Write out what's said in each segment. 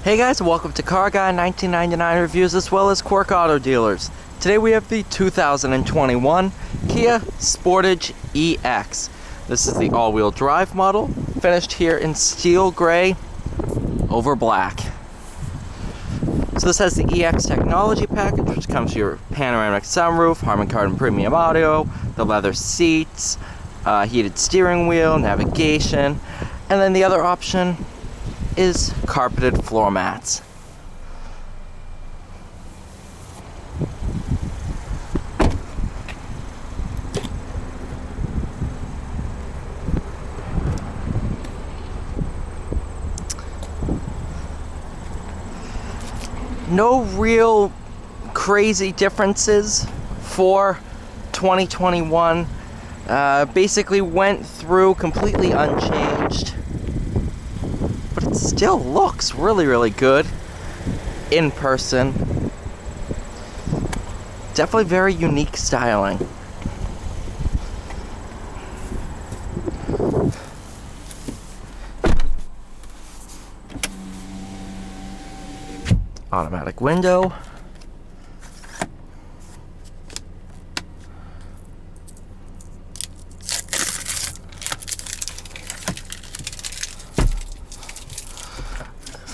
Hey guys, welcome to Car Guy 1999 Reviews as well as Quirk Auto Dealers. Today we have the 2021 Kia Sportage EX. This is the all-wheel drive model, finished here in steel gray over black. So this has the EX technology package, which comes with your panoramic sunroof, Harman Kardon premium audio, the leather seats, heated steering wheel, navigation, and then the other option is carpeted floor mats. No real crazy differences for 2021. Basically went through completely unchanged. But it still looks really good in person. Definitely very unique styling. Automatic window.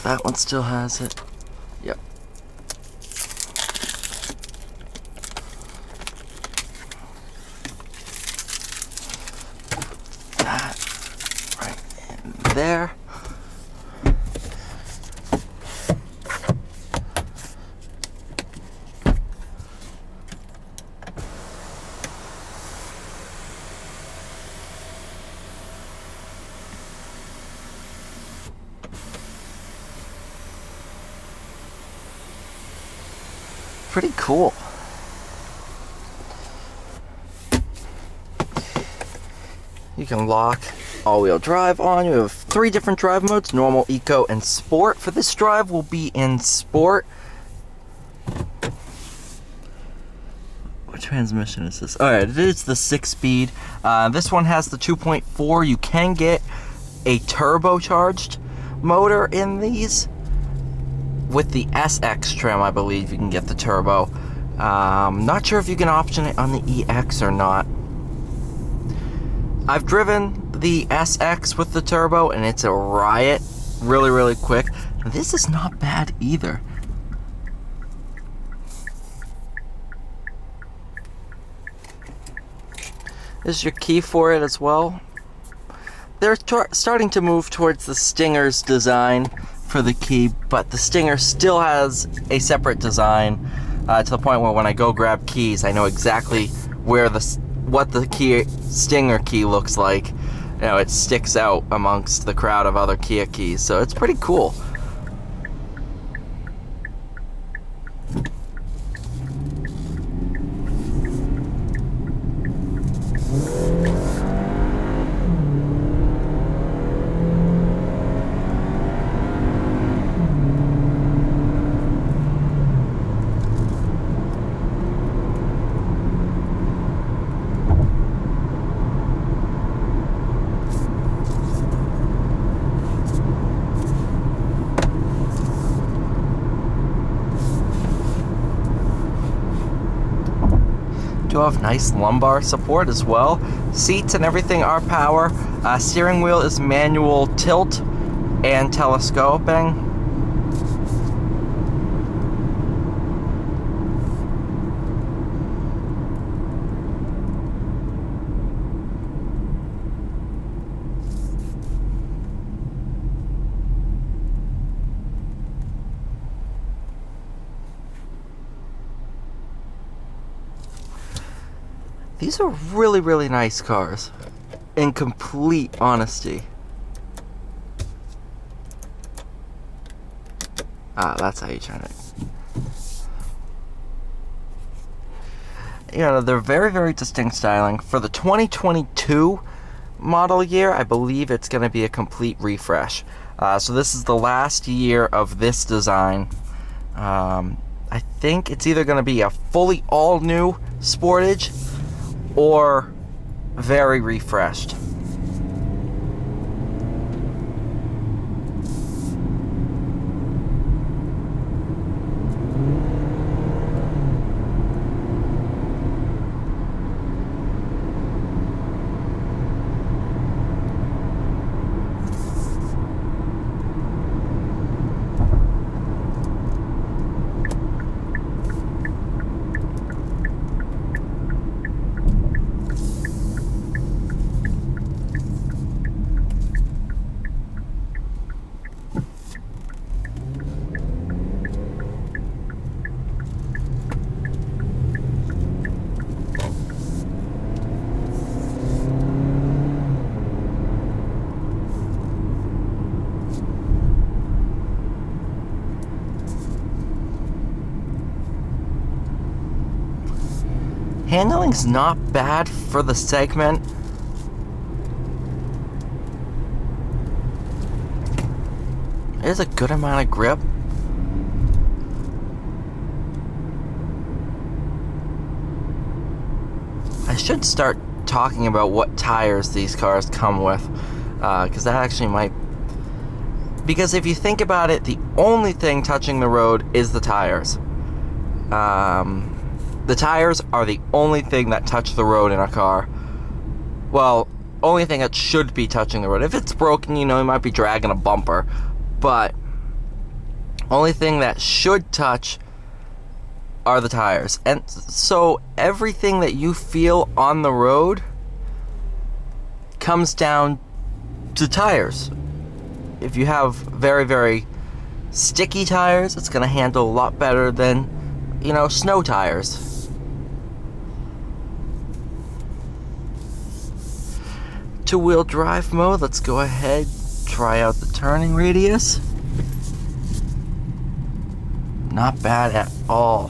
That one still has it. Yep. That right in there. Pretty cool. You can lock all-wheel drive on. You have 3 different drive modes: normal, eco, and sport. For this drive, we'll be in sport. What transmission is this? Alright, it is the 6-speed. This one has the 2.4. You can get a turbocharged motor in these. With the SX trim, I believe you can get the turbo. Not sure if you can option it on the EX or not. I've driven the SX with the turbo, and it's a riot. Really quick. This is not bad either. This is your key for it as well. They're starting to move towards the Stinger's design for the key, but the Stinger still has a separate design to the point where when I go grab keys, I know exactly where what the key Stinger key looks like. You know, it sticks out amongst the crowd of other Kia keys, so it's pretty cool. Do have nice lumbar support as well. Seats and everything are power. Steering wheel is manual tilt and telescoping. These are really nice cars, in complete honesty. That's how you turn it. You know, they're very distinct styling. For the 2022 model year, I believe it's going to be a complete refresh. So this is the last year of this design. I think it's either going to be a fully all-new Sportage or very refreshed. Handling's not bad for the segment. There's a good amount of grip. I should start talking about what tires these cars come with, because that actually might... Because if you think about it, the only thing touching the road is the tires. The tires are the only thing that touch the road in a car. Well, only thing that should be touching the road. If it's broken, you might be dragging a bumper. But only thing that should touch are the tires. And so everything that you feel on the road comes down to tires. If you have very, very sticky tires, it's going to handle a lot better than, snow tires. Two-wheel drive mode, let's go ahead, try out the turning radius. Not bad at all.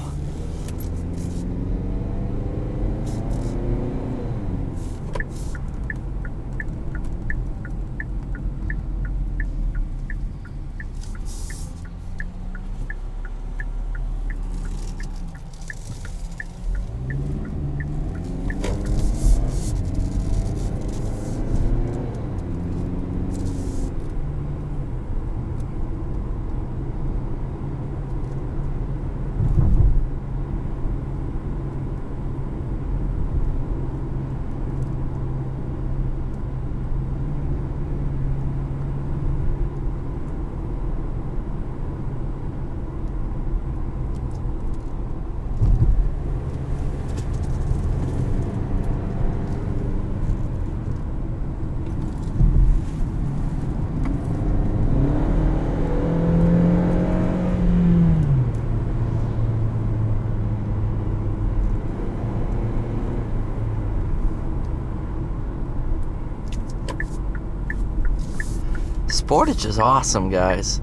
Sportage is awesome, guys.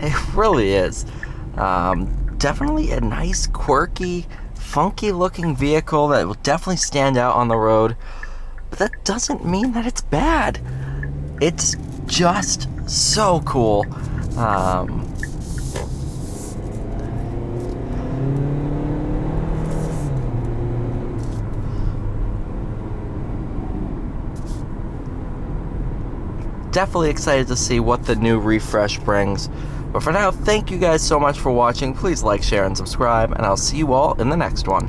It really is. Definitely a nice, quirky, funky looking vehicle that will definitely stand out on the road. But that doesn't mean that it's bad. It's just so cool. Definitely excited to see what the new refresh brings. But for now, thank you guys so much for watching. Please like, share, and subscribe, and I'll see you all in the next one.